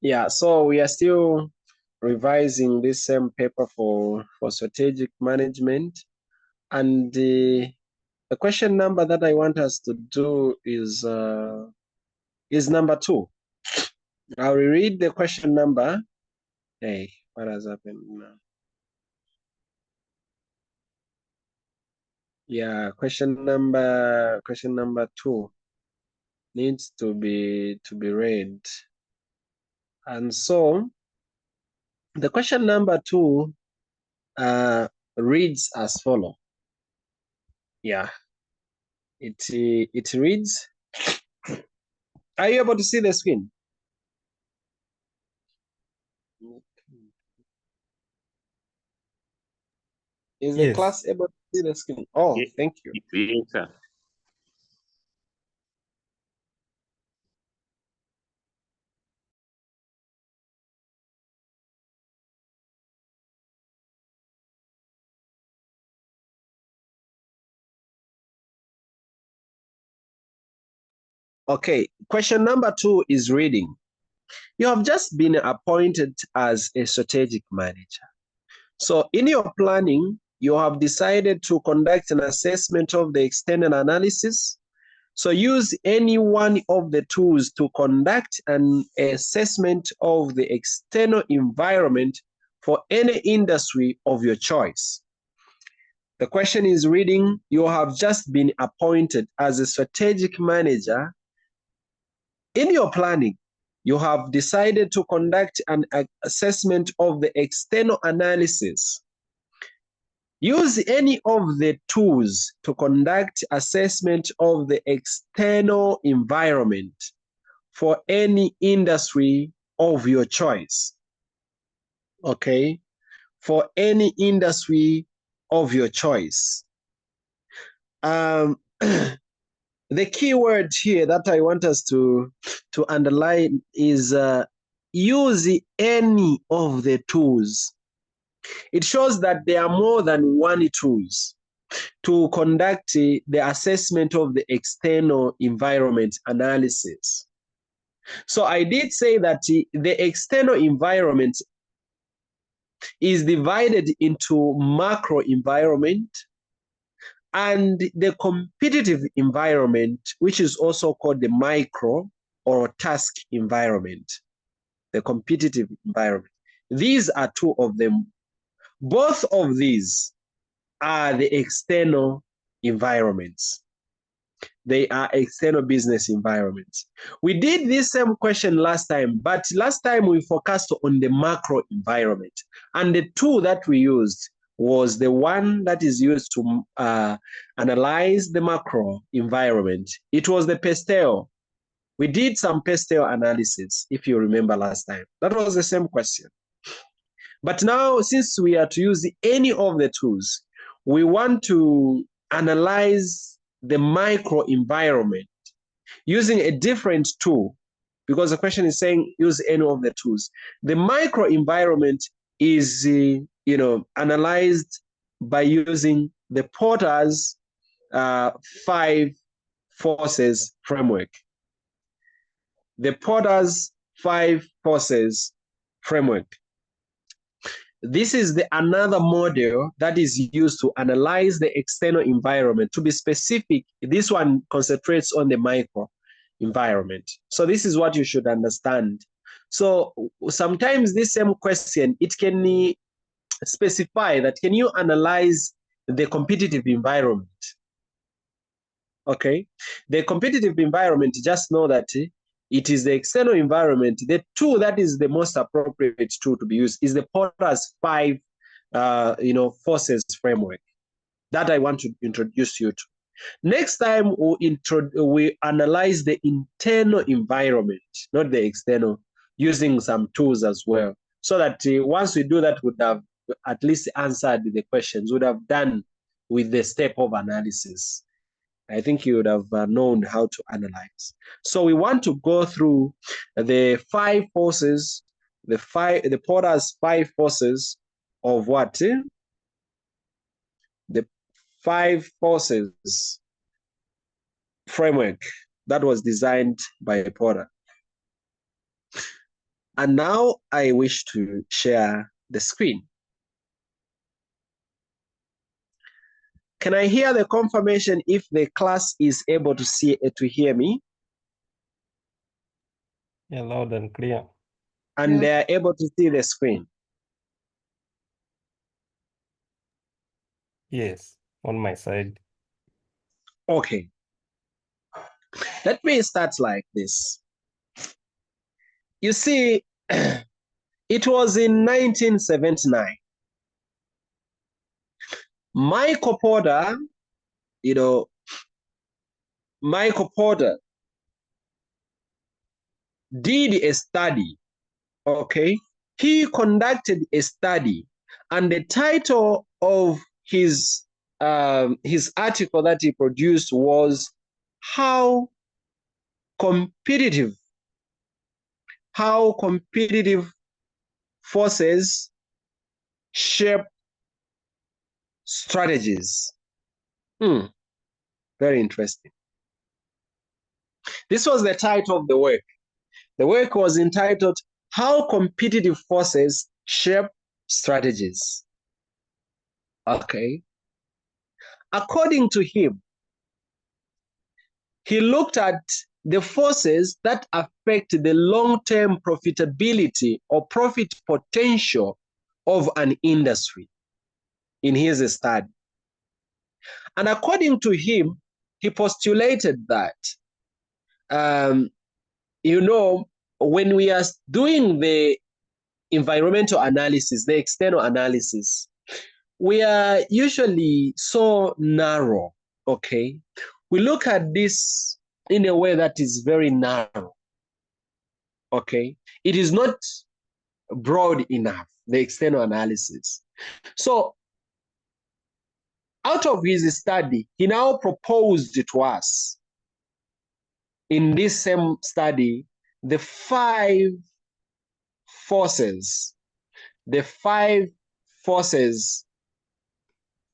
Yeah, so we are still revising this same paper for strategic management. And the question number that I want us to do is number 2. I'll read the question number. Hey, what has happened now? Yeah, question number 2 needs to be read. And so the question number 2 reads as follow. Yeah, it reads. Are you able to see the screen? Is the class able to see the screen? Oh, yes. Thank you. Yes, sir. Okay, question number 2 is reading. You have just been appointed as a strategic manager. So in your planning, you have decided to conduct an assessment of the external analysis. So use any one of the tools to conduct an assessment of the external environment for any industry of your choice. The question is reading, you have just been appointed as a strategic manager. In your planning, you have decided to conduct an assessment of the external analysis. Use any of the tools to conduct assessment of the external environment for any industry of your choice. Okay? For any industry of your choice. The key word here that I want us to underline is use any of the tools. It shows that there are more than one tools to conduct the assessment of the external environment analysis. So I did say that the external environment is divided into macro environment and the competitive environment, which is also called the micro or task environment, the competitive environment. These are 2 of them. Both of these are the external environments. They are external business environments. We did this same question last time, but last time we focused on the macro environment. And the tool that we used was the one that is used to analyze the macro environment. It was the PESTEL. We did some PESTEL analysis, if you remember last time. That was the same question. But now, since we are to use any of the tools, we want to analyze the micro environment using a different tool, because the question is saying use any of the tools. The micro environment is analyzed by using the Porter's 5 forces framework. The Porter's 5 forces framework. This is another model that is used to analyze the external environment. To be specific, this one concentrates on the micro environment. So this is what you should understand. So sometimes this same question, it can specify that, can you analyze the competitive environment? Okay, the competitive environment, just know that it is the external environment. The tool that is the most appropriate tool to be used is the Porter's 5 forces framework that I want to introduce you to. Next time we analyze the internal environment, not the external, using some tools as well, so that once we do that, we would have at least answered the questions, would have done with the step of analysis. I think you would have known how to analyze. So we want to go through the 5 forces, the Porter's 5 forces of what? The 5 forces framework that was designed by Porter. And now I wish to share the screen. Can I hear the confirmation if the class is able to hear me? Yeah, loud and clear. And they are able to see the screen. Yes, on my side. Okay. Let me start like this. You see, it was in 1979. Michael Porter, Michael Porter did a study, okay? He conducted a study, and the title of his article that he produced was how competitive forces shape strategies. Very interesting. This was the title of the work. The work was entitled, How Competitive Forces Shape Strategies. Okay. According to him, he looked at the forces that affect the long-term profitability or profit potential of an industry in his study. And according to him, he postulated that, when we are doing the environmental analysis, the external analysis, we are usually so narrow, okay? We look at this in a way that is very narrow, okay? It is not broad enough, the external analysis. So out of his study, he now proposed to us in this same study, the 5 forces, the 5 forces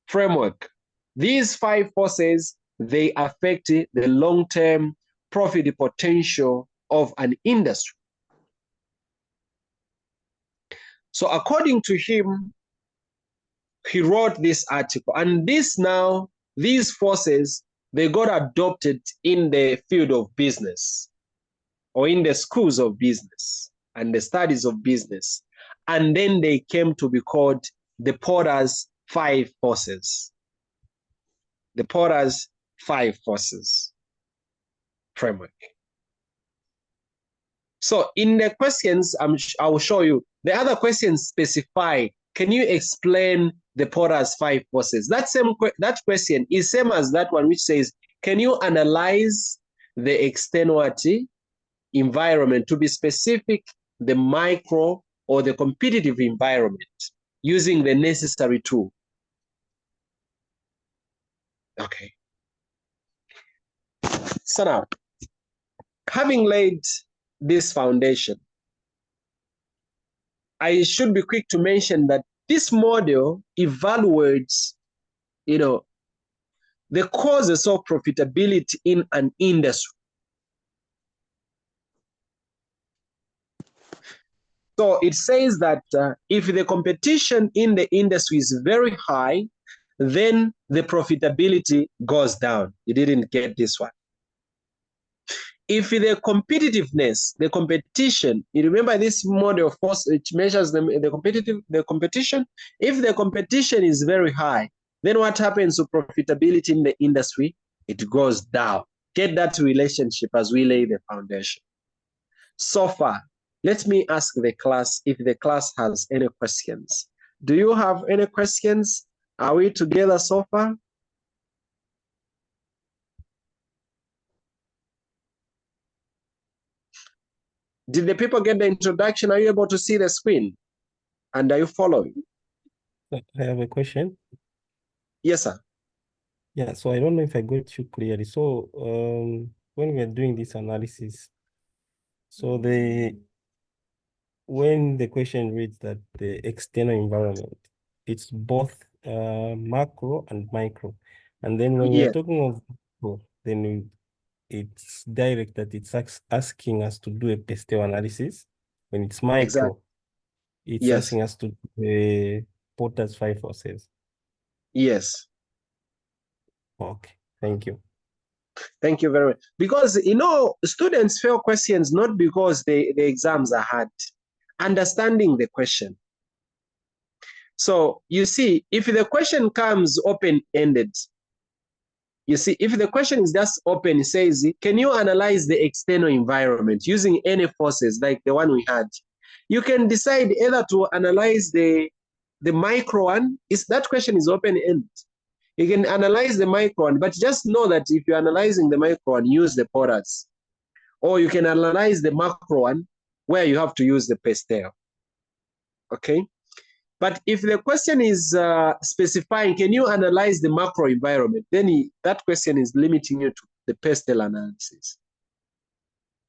framework. These 5 forces, they affect the long-term profit potential of an industry. So according to him, he wrote this article, and these forces, they got adopted in the field of business or in the schools of business and the studies of business. And then they came to be called the Porter's 5 forces. The Porter's 5 forces framework. So in the questions, I will show you. The other questions specify, can you explain the Porter's 5 forces? That question is same as that one, which says, can you analyze the externality environment, to be specific, the micro or the competitive environment, using the necessary tool? Okay. So now, having laid this foundation, I should be quick to mention that this model evaluates, the causes of profitability in an industry. So it says that if the competition in the industry is very high, then the profitability goes down. You didn't get this one. If the competitiveness, the competition, you remember this model of force, which measures the competition. If the competition is very high, then what happens to profitability in the industry? It goes down. Get that relationship as we lay the foundation. So far, let me ask the class if the class has any questions. Do you have any questions? Are we together so far? Did the people get the introduction? Are you able to see the screen? And are you following? I have a question. Yes, sir. Yeah, so I don't know if I got you clearly. So when we are doing this analysis, so when the question reads that the external environment, it's both macro and micro. And then when we are talking of macro, then it's direct that it's asking us to do a PESTEL analysis. When it's Exactly. micro, it's Yes. asking us to do Porter's 5 forces. Yes. Okay, thank you. Thank you very much. Because, you know, students fail questions not because the exams are hard, understanding the question. So you see, if the question comes open-ended, you see, if the question is just open, it says, can you analyze the external environment using any forces like the one we had? You can decide either to analyze the micro one. Is that question is open-ended. You can analyze the micro one, but just know that if you're analyzing the micro one, use the Porter's. Or you can analyze the macro one where you have to use the pastel. Okay? But if the question is specifying, can you analyze the macro environment? Then that question is limiting you to the pastel analysis.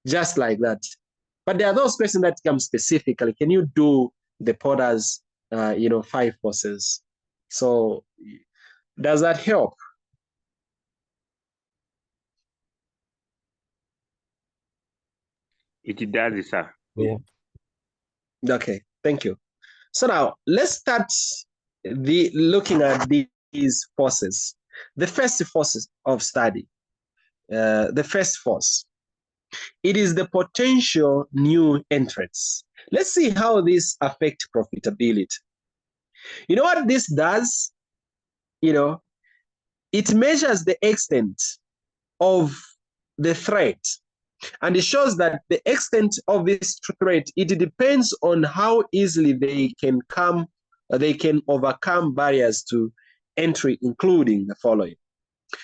Just like that. But there are those questions that come specifically. Can you do the Porter's, 5 forces? So does that help? It does, sir. Yeah. Okay, thank you. So now let's start looking at these forces. The first forces of study, the first force, it is the potential new entrants. Let's see how this affects profitability. You know what this does? You know, it measures the extent of the threat, and it shows that the extent of this threat, it depends on how easily they can overcome barriers to entry, including the following.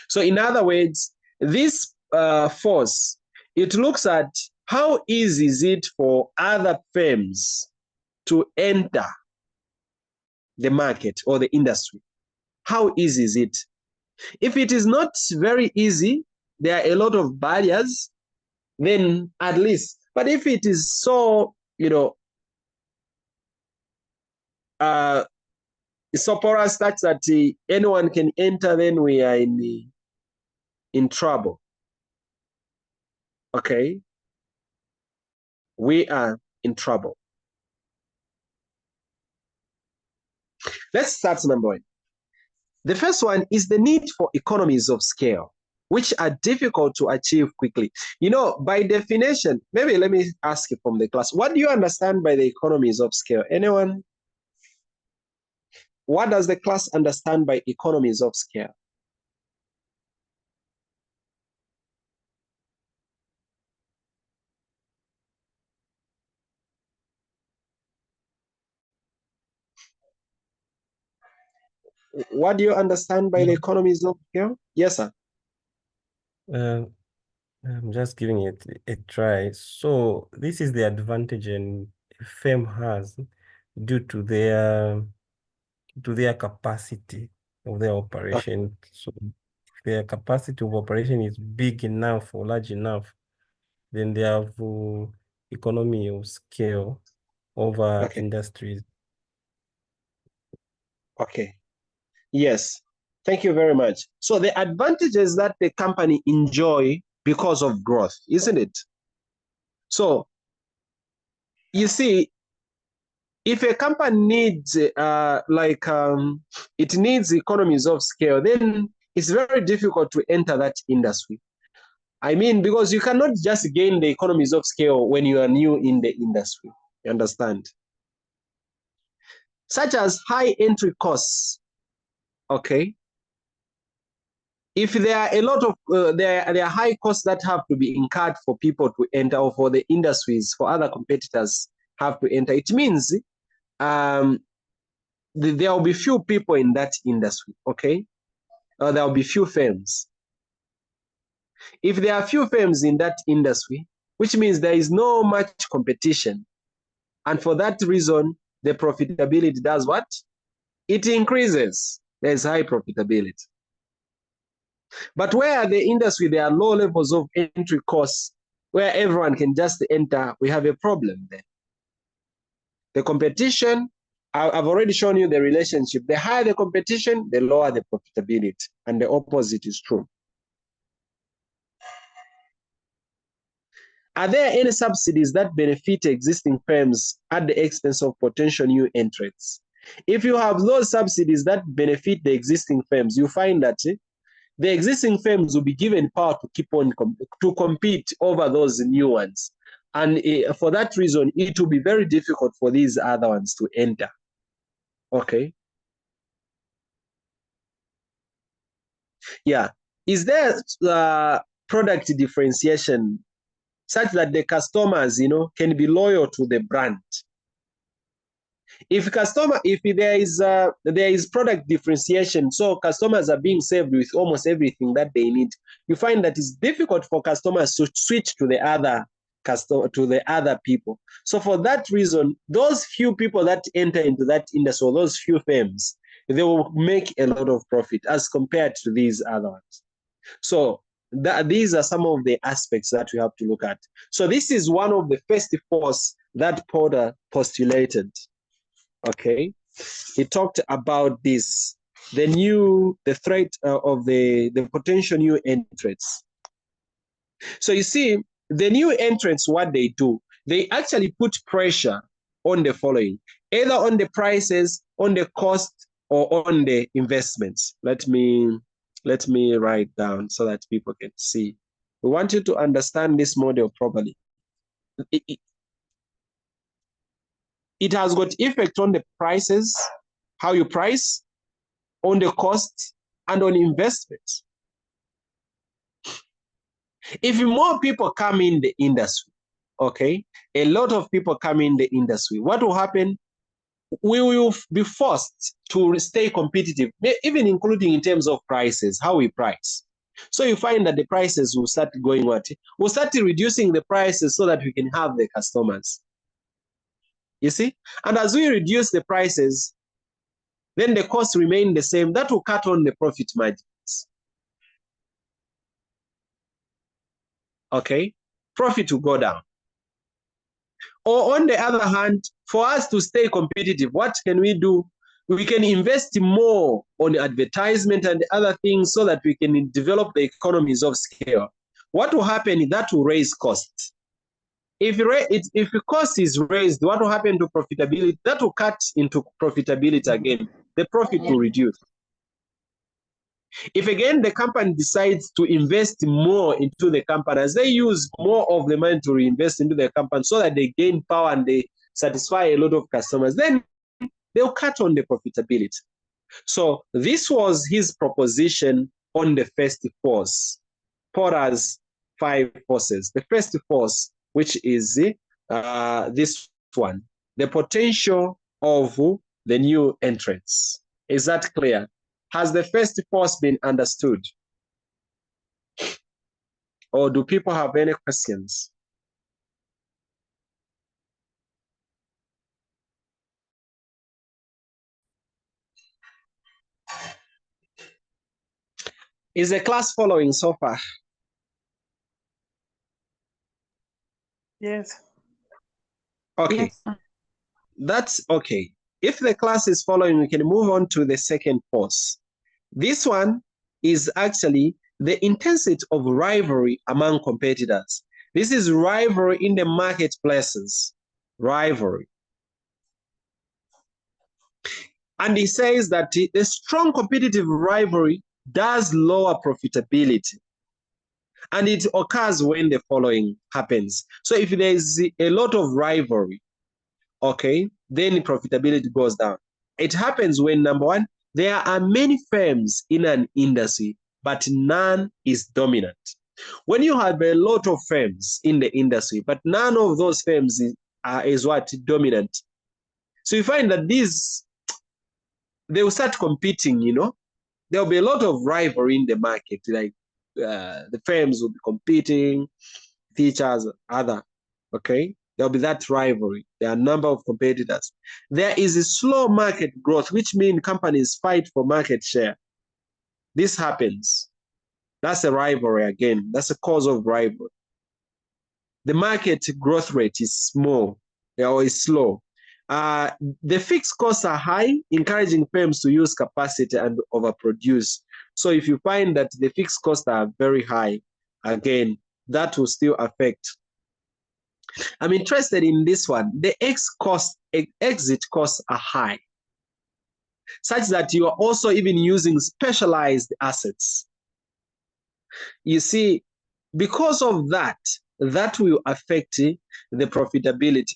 So in other words, this force, it looks at how easy is it for other firms to enter the market or the industry. How easy is it? If it is not very easy, there are a lot of barriers, then at least. But if it is so, so porous such that anyone can enter, then we are in trouble. Okay? We are in trouble. Let's start number one. The first one is the need for economies of scale, which are difficult to achieve quickly. You know, by definition, maybe let me ask you from the class, what do you understand by the economies of scale? Anyone? What does the class understand by economies of scale? What do you understand by the economies of scale? Yes, sir. I'm just giving it a try. So this is the advantage a firm has due to their capacity of their operation. So if their capacity of operation is big enough or large enough, then they have economy of scale over industries. Okay. Yes. Thank you very much. So the advantages that the company enjoy because of growth, isn't it? So you see, if a company needs it needs economies of scale, then it's very difficult to enter that industry. I mean, because you cannot just gain the economies of scale when you are new in the industry. You understand? Such as high entry costs. Okay. If there are a lot of there are high costs that have to be incurred for people to enter, or for the industries, for other competitors have to enter, it means there will be few people in that industry. Okay, there will be few firms. If there are few firms in that industry, which means there is no much competition, and for that reason, the profitability does what? It increases. There is high profitability. But where the industry, there are low levels of entry costs, where everyone can just enter, we have a problem there. The competition, I've already shown you the relationship. The higher the competition, the lower the profitability. And the opposite is true. Are there any subsidies that benefit existing firms at the expense of potential new entrants? If you have those subsidies that benefit the existing firms, you find that the existing firms will be given power to keep on to compete over those new ones. And for that reason, it will be very difficult for these other ones to enter. Okay. Yeah. Is there product differentiation such that the customers, can be loyal to the brand? If there is product differentiation, so customers are being served with almost everything that they need, you find that it's difficult for customers to switch to the other people. So for that reason, those few people that enter into that industry, or those few firms, they will make a lot of profit as compared to these other ones. So these are some of the aspects that we have to look at. So this is one of the first force that Porter postulated. Okay, he talked about this, the threat of the potential new entrants. So you see, the new entrants, what they do, they actually put pressure on the following, either on the prices, on the cost, or on the investments. Let me write down so that people can see. We want you to understand this model properly. It has got effect on the prices, how you price, on the cost, and on investments. If more people come in the industry, okay, a lot of people come in the industry, what will happen? We will be forced to stay competitive, even including in terms of prices, how we price. So you find that the prices will start going what? We'll start reducing the prices so that we can have the customers. You see? And as we reduce the prices, then the costs remain the same. That will cut on the profit margins. Okay? Profit will go down. Or on the other hand, for us to stay competitive, what can we do? We can invest more on advertisement and other things so that we can develop the economies of scale. What will happen? That will raise costs. If the cost is raised, what will happen to profitability? That will cut into profitability again. The profit will reduce. If again the company decides to invest more into the company, as they use more of the money to reinvest into the company so that they gain power and they satisfy a lot of customers, then they'll cut on the profitability. So this was his proposition on the first force, Porter's 5 forces. The first force, which is this one, the potential of the new entrants. Is that clear? Has the first force been understood? Or do people have any questions? Is the class following so far? Yes. Okay. Yes. That's okay. If the class is following, we can move on to the second force. This one is actually the intensity of rivalry among competitors. This is rivalry in the marketplaces. Rivalry. And he says that the strong competitive rivalry does lower profitability. And it occurs when the following happens. So if there is a lot of rivalry, okay, then profitability goes down. It happens when, number one, there are many firms in an industry, but none is dominant. When you have a lot of firms in the industry, but none of those firms is what? Dominant. So you find that they will start competing, There will be a lot of rivalry in the market, like the firms will be competing with each other, okay? There'll be that rivalry. There are a number of competitors. There is a slow market growth, which means companies fight for market share. This happens. That's a rivalry again. That's a cause of rivalry. The market growth rate is small or is slow. The fixed costs are high, encouraging firms to use capacity and overproduce. So if you find that the fixed costs are very high, again, that will still affect I'm interested in this one. The exit costs are high, such that you are also even using specialized assets. You see, because of that, that will affect the profitability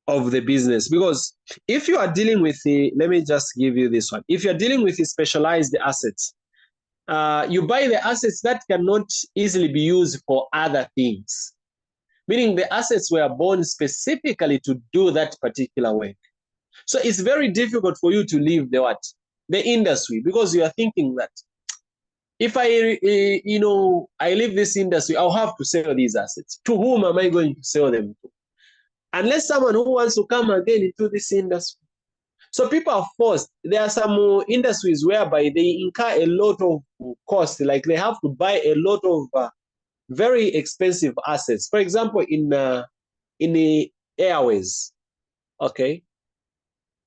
of the business. Because if you are dealing with let me just give you this one. If you're dealing with the specialized assets, you buy the assets that cannot easily be used for other things, meaning the assets were born specifically to do that particular work. So it's very difficult for you to leave the industry, because you are thinking that if I leave this industry, I'll have to sell these assets. To whom am I going to sell them to? Unless someone who wants to come again into this industry. So people are forced. There are some industries whereby they incur a lot of cost, like they have to buy a lot of very expensive assets. For example, in the airways, okay,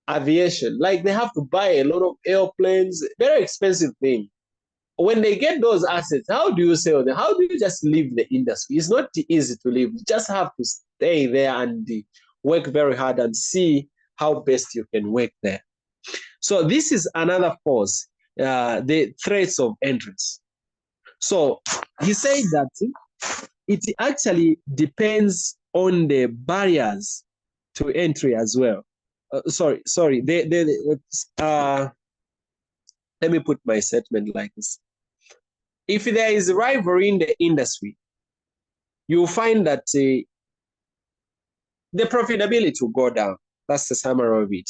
aviation, like they have to buy a lot of airplanes, very expensive thing. When they get those assets, how do you sell them? How do you just leave the industry? It's not easy to leave. You just have to stay there and work very hard and see how best you can work there. So this is another force, the threats of entrance. So he said that it actually depends on the barriers to entry as well. Sorry. Let me put my statement like this. If there is rivalry in the industry, you'll find that the profitability will go down. That's the summary of it.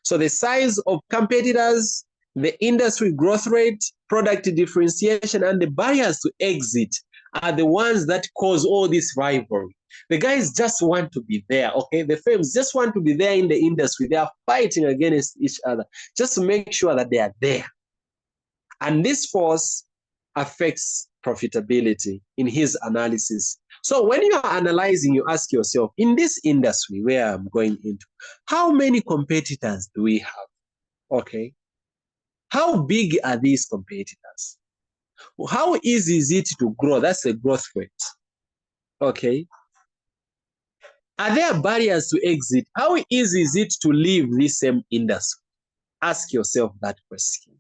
So the size of competitors, the industry growth rate, product differentiation, and the barriers to exit are the ones that cause all this rivalry. The guys just want to be there, okay? The firms just want to be there in the industry. They are fighting against each other just to make sure that they are there. And this force affects profitability in his analysis. So when you are analyzing, you ask yourself, in this industry where I'm going into, how many competitors do we have? Okay. How big are these competitors? How easy is it to grow? That's the growth rate. Okay. Are there barriers to exit? How easy is it to leave this same industry? Ask yourself that question.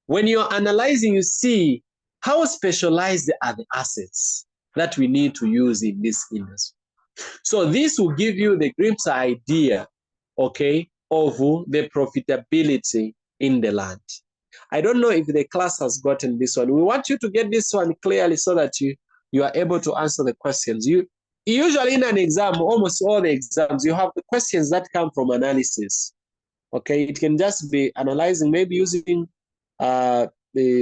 When you're analyzing, you see how specialized are the assets that we need to use in this industry. So this will give you the glimpse idea, okay, of the profitability in the land. I don't know if the class has gotten this one. We want you to get this one clearly so that you are able to answer the questions. You usually in an exam, almost all the exams, you have the questions that come from analysis. Okay, it can just be analyzing, maybe using the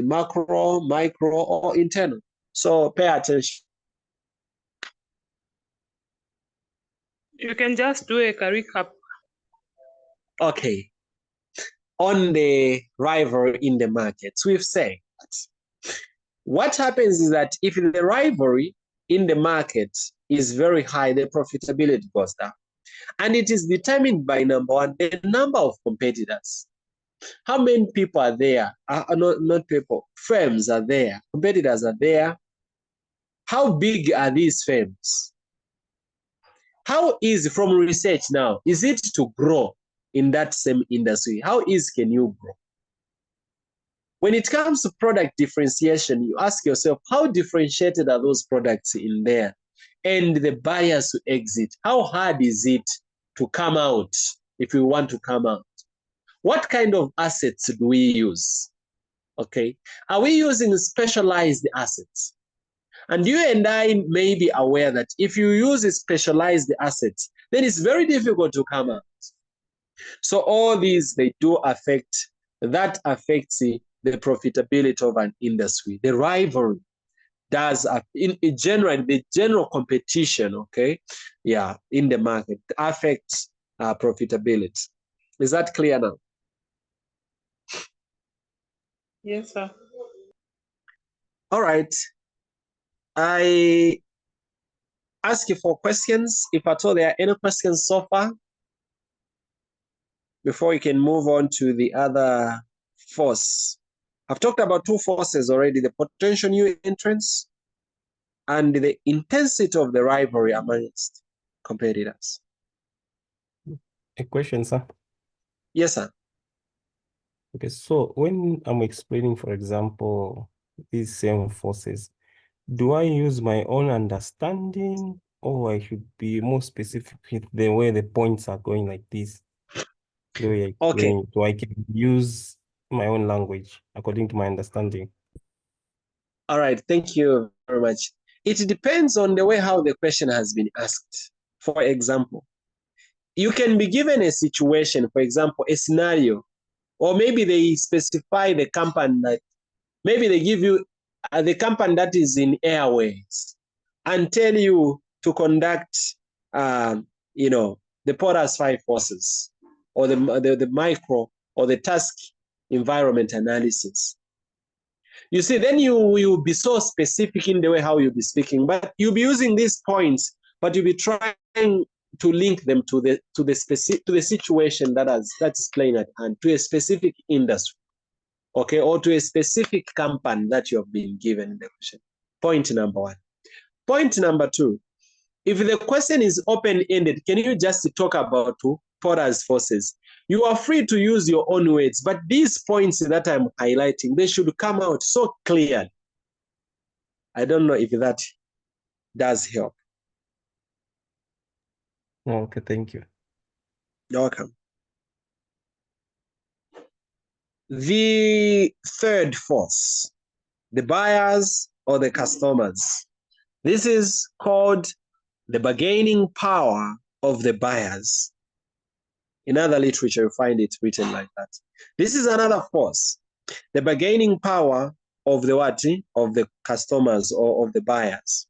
macro, micro, or internal. So pay attention. You can just do a recap. Okay. On the rivalry in the markets, we've said that what happens is that if the rivalry in the market is very high, the profitability goes down. And it is determined by, number one, the number of competitors. How many people are there? Not people, firms are there, competitors are there. How big are these firms? How easy, from research now, is it to grow in that same industry? How easy can you grow? When it comes to product differentiation, you ask yourself, how differentiated are those products in there? And the barriers to exit, how hard is it to come out if you want to come out? What kind of assets do we use? Okay, are we using specialized assets? And you and I may be aware that if you use specialized assets, then it's very difficult to come out. So all these, they do affect, that affects the profitability of an industry. The rivalry does, in general, the general competition, okay, yeah, in the market affects profitability. Is that clear now? Yes, sir. All right. I ask you for questions, if at all there are any questions so far, before we can move on to the other force. I've talked about two forces already, the potential new entrants and the intensity of the rivalry amongst competitors. A question, sir. Yes, sir. Okay, so when I'm explaining, for example, these same forces, do I use my own understanding, or I should be more specific with the way the points are going like this? The way I explain it, so I can use my own language according to my understanding. All right, thank you very much. It depends on the way how the question has been asked. For example, you can be given a situation, for example, a scenario, or maybe they specify the company that, maybe they give you the company that is in airways and tell you to conduct, the PORTER'S 5 forces, or the micro or the task environment analysis. You see, then you will be so specific in the way how you'll be speaking, but you'll be using these points, but you'll be trying to link them to the situation that's playing at hand, to a specific industry, okay, or to a specific company that you have been given in the question. Point number one. Point number two, if the question is open-ended, can you just talk about PORTER'S forces? You are free to use your own words, but these points that I'm highlighting, they should come out so clear. I don't know if that does help. Okay, thank you. You're welcome. The third force, the buyers or the customers. This is called the bargaining power of the buyers. In other literature, you find it written like that. This is another force, the bargaining power of the what? Of the customers or of the buyers.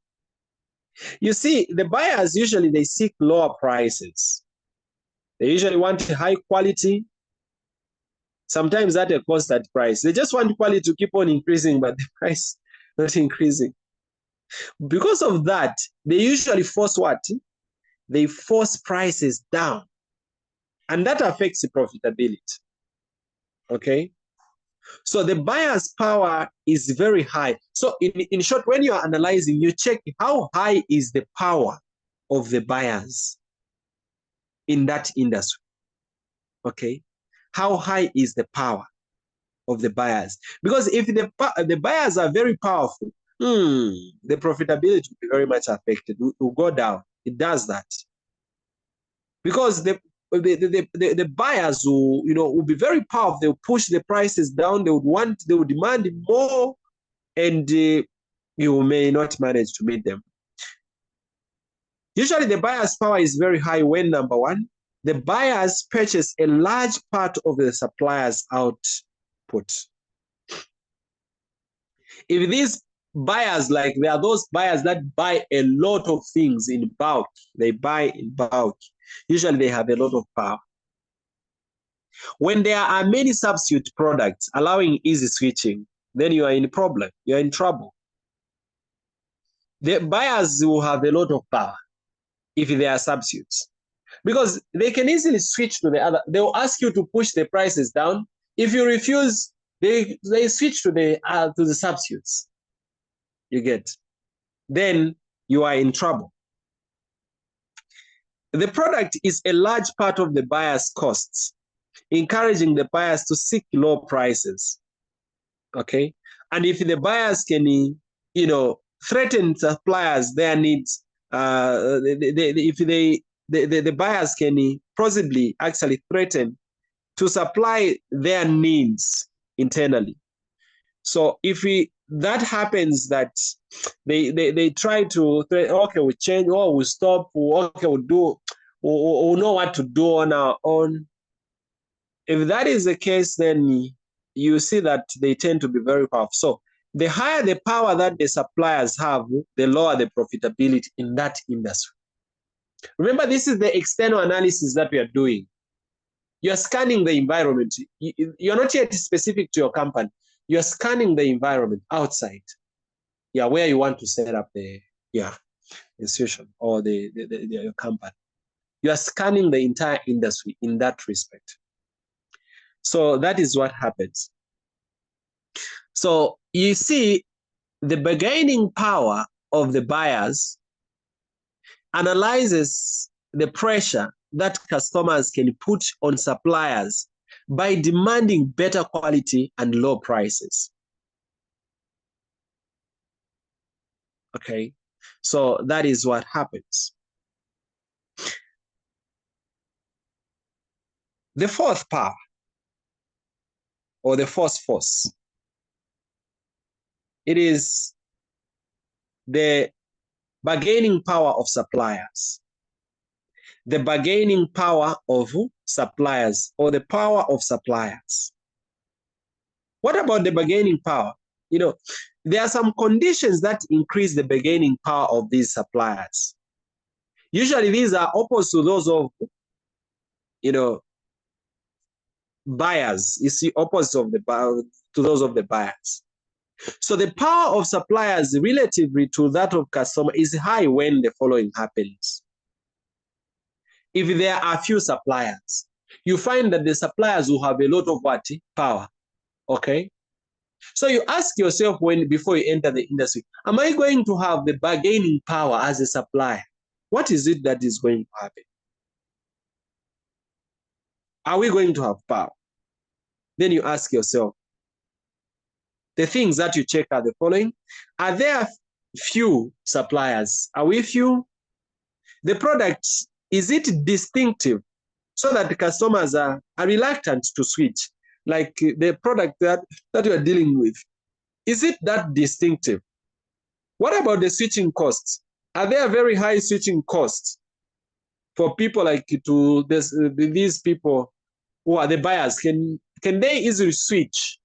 You see, the buyers usually they seek lower prices. They usually want high quality, sometimes at a constant price. They just want quality to keep on increasing, but the price not increasing. Because of that, they usually force what? They force prices down. And that affects the profitability. Okay? So the buyer's power is very high. So in short, when you are analyzing, you check how high is the power of the buyers in that industry. Okay? How high is the power of the buyers? Because if the buyers are very powerful, the profitability will be very much affected. It will go down. It does that. Because the buyers will be very powerful. They'll push the prices down. They would demand more, and you may not manage to meet them. Usually the buyer's power is very high when, number one, the buyers purchase a large part of the supplier's output. If these buyers, like there are those buyers that buy a lot of things in bulk, they buy in bulk, usually they have a lot of power. When there are many substitute products allowing easy switching, then you are in problem, you're in trouble. The buyers will have a lot of power if they are substitutes, because they can easily switch to the other. They will ask you to push the prices down. If you refuse, they switch to the substitutes. You get, then you are in trouble. The product is a large part of the buyer's costs, encouraging the buyers to seek low prices. Okay, and if the buyers can, threaten suppliers their needs, if the buyers can possibly actually threaten to supply their needs internally. So if that happens, that they try to, okay, we change, or we stop, okay, we'll know what to do on our own. If that is the case, then you see that they tend to be very powerful. So the higher the power that the suppliers have, the lower the profitability in that industry. Remember, this is the external analysis that we are doing. You're scanning the environment. You're not yet specific to your company. You're scanning the environment outside. Yeah, where you want to set up the institution or your company. You are scanning the entire industry in that respect. So that is what happens. So you see, the bargaining power of the buyers analyzes the pressure that customers can put on suppliers by demanding better quality and low prices. Okay, so that is what happens. The fourth power, or the fourth force, it is the bargaining power of suppliers. The bargaining power of suppliers, or the power of suppliers. What about the bargaining power? You know, there are some conditions that increase the bargaining power of these suppliers. Usually these are opposed to those of, buyers. You see, opposite of to those of the buyers. So the power of suppliers relatively to that of customer is high when the following happens. If there are few suppliers, you find that the suppliers will have a lot of what? Power. Okay? So you ask yourself before you enter the industry, am I going to have the bargaining power as a supplier? What is it that is going to happen? Are we going to have power? Then you ask yourself, the things that you check are the following. Are there few suppliers? Are we few? The product, is it distinctive so that the customers are reluctant to switch? Like the product that you are dealing with, is it that distinctive? What about the switching costs? Are there very high switching costs for people like these people who are the buyers? Can they easily switch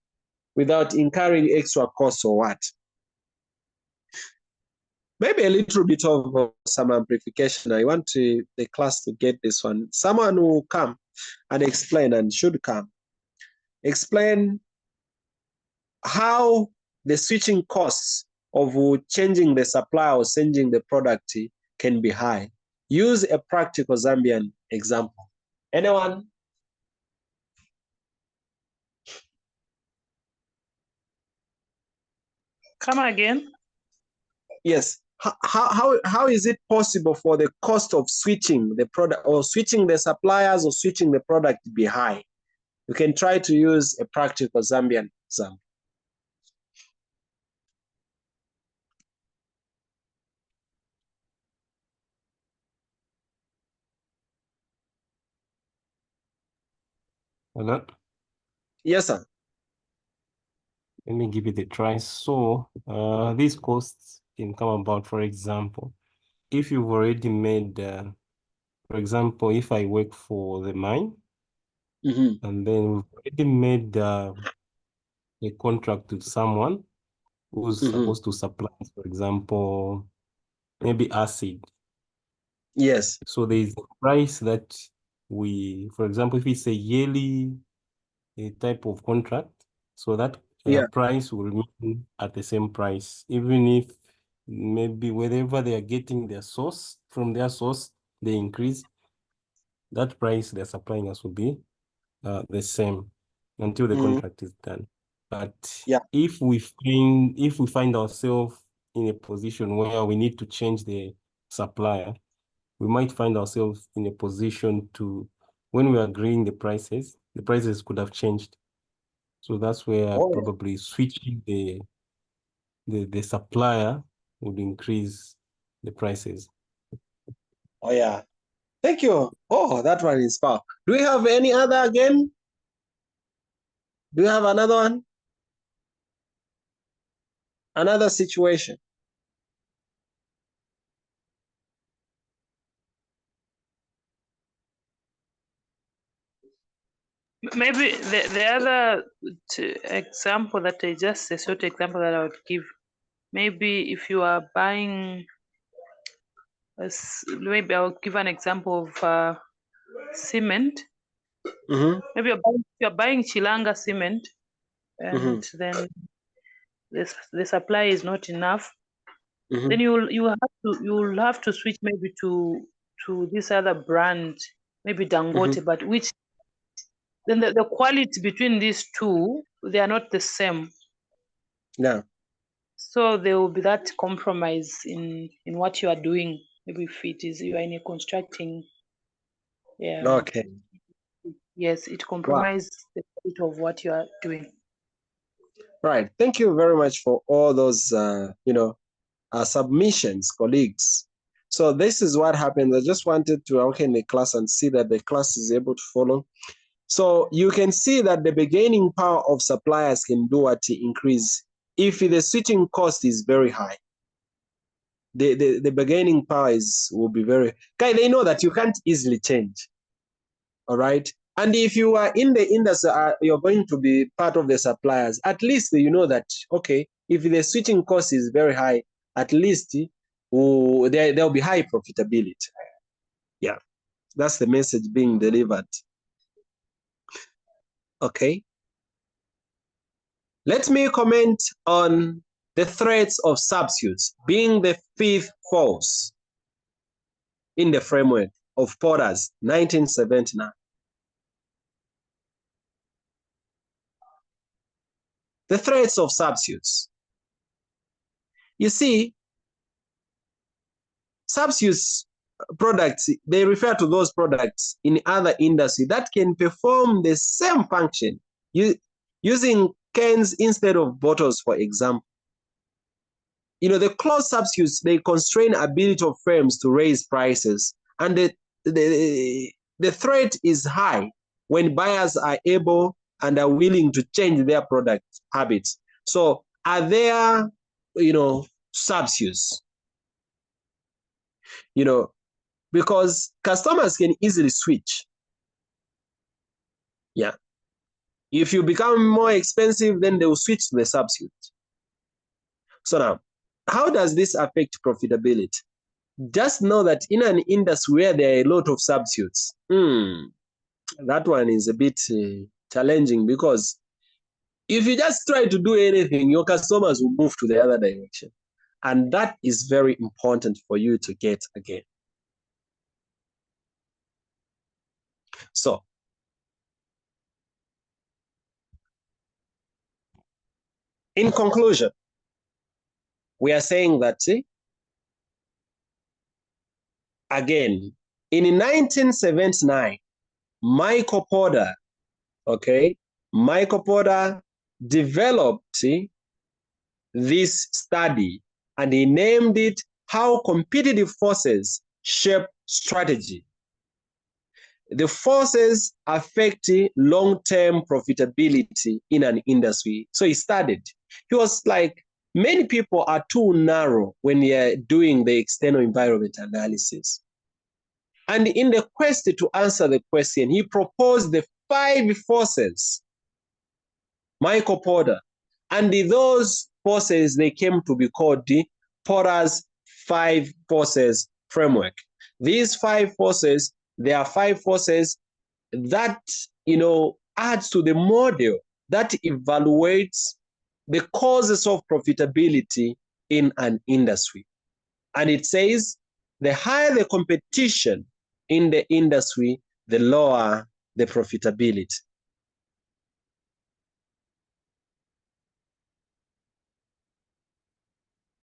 without incurring extra costs or what? Maybe a little bit of some amplification. I want the class to get this one. Someone will come and explain, and should come, explain how the switching costs of changing the supply or changing the product can be high. Use a practical Zambian example. Anyone? Come again? Yes. How is it possible for the cost of switching the product, or switching the suppliers, or switching the product to be high? You can try to use a practical Zambian example. Hello? Yes, sir. Let me give it a try. So these costs can come about, for example, if you've already made, for example, if I work for the mine, and then we've already made a contract with someone who's supposed to supply, for example, maybe acid. Yes. So there's a price that for example, if it's a yearly type of contract, so that price will remain at the same price, even if maybe wherever they are getting their source, from their source, they increase, that price they're supplying us will be the same until the contract is done. But if we find ourselves in a position where we need to change the supplier, we might find ourselves in a position to, when we are agreeing the prices could have changed. So that's where probably switching the supplier would increase the prices. Oh yeah. Thank you. Oh, that one is powerful. Do we have any other again? Do you have another one? Another situation? Maybe the other example that a short example that I would give, maybe if you are buying, maybe I'll give an example of cement. Maybe you're buying Chilanga cement, and then the supply is not enough. Then you'll have to switch maybe to this other brand, maybe Dangote, but which then the quality between these two, they are not the same. Yeah. So there will be that compromise in what you are doing. Maybe if it is you are in a constructing, Okay. yes, it Wow. compromises the quality of what you are doing. Right. Thank you very much for all those, submissions, colleagues. So this is what happened. I just wanted to work in the class and see that the class is able to follow. So you can see that the bargaining power of suppliers can do what increase if the switching cost is very high. The bargaining power will be very. They know that you can't easily change. All right. And if you are in the industry, you're going to be part of the suppliers. At least you know that, okay, if the switching cost is very high, at least there'll be high profitability. Yeah, that's the message being delivered. Okay. Let me comment on the threats of substitutes being the fifth force in the framework of Porter's 1979. The threats of substitutes. You see, substitutes products, they refer to those products in other industry that can perform the same function using cans instead of bottles, for example. The closed substitutes, they constrain ability of firms to raise prices, and the threat is high when buyers are able and are willing to change their product habits. So are there, substitutes? Because customers can easily switch. Yeah. If you become more expensive, then they will switch to the substitute. So now, how does this affect profitability? Just know that in an industry where there are a lot of substitutes, that one is a bit challenging, because if you just try to do anything, your customers will move to the other direction. And that is very important for you to get again. So, in conclusion, we are saying that, again, in 1979, Michael Porter developed this study, and he named it How Competitive Forces Shape Strategy. The forces affect long-term profitability in an industry. So he studied. He was like, many people are too narrow when they're doing the external environment analysis. And in the quest to answer the question, he proposed the 5 forces, Michael Porter. And those forces, they came to be called the Porter's 5 forces framework. These 5 forces, they are 5 forces that, adds to the model that evaluates the causes of profitability in an industry. And it says, the higher the competition in the industry, the lower the profitability.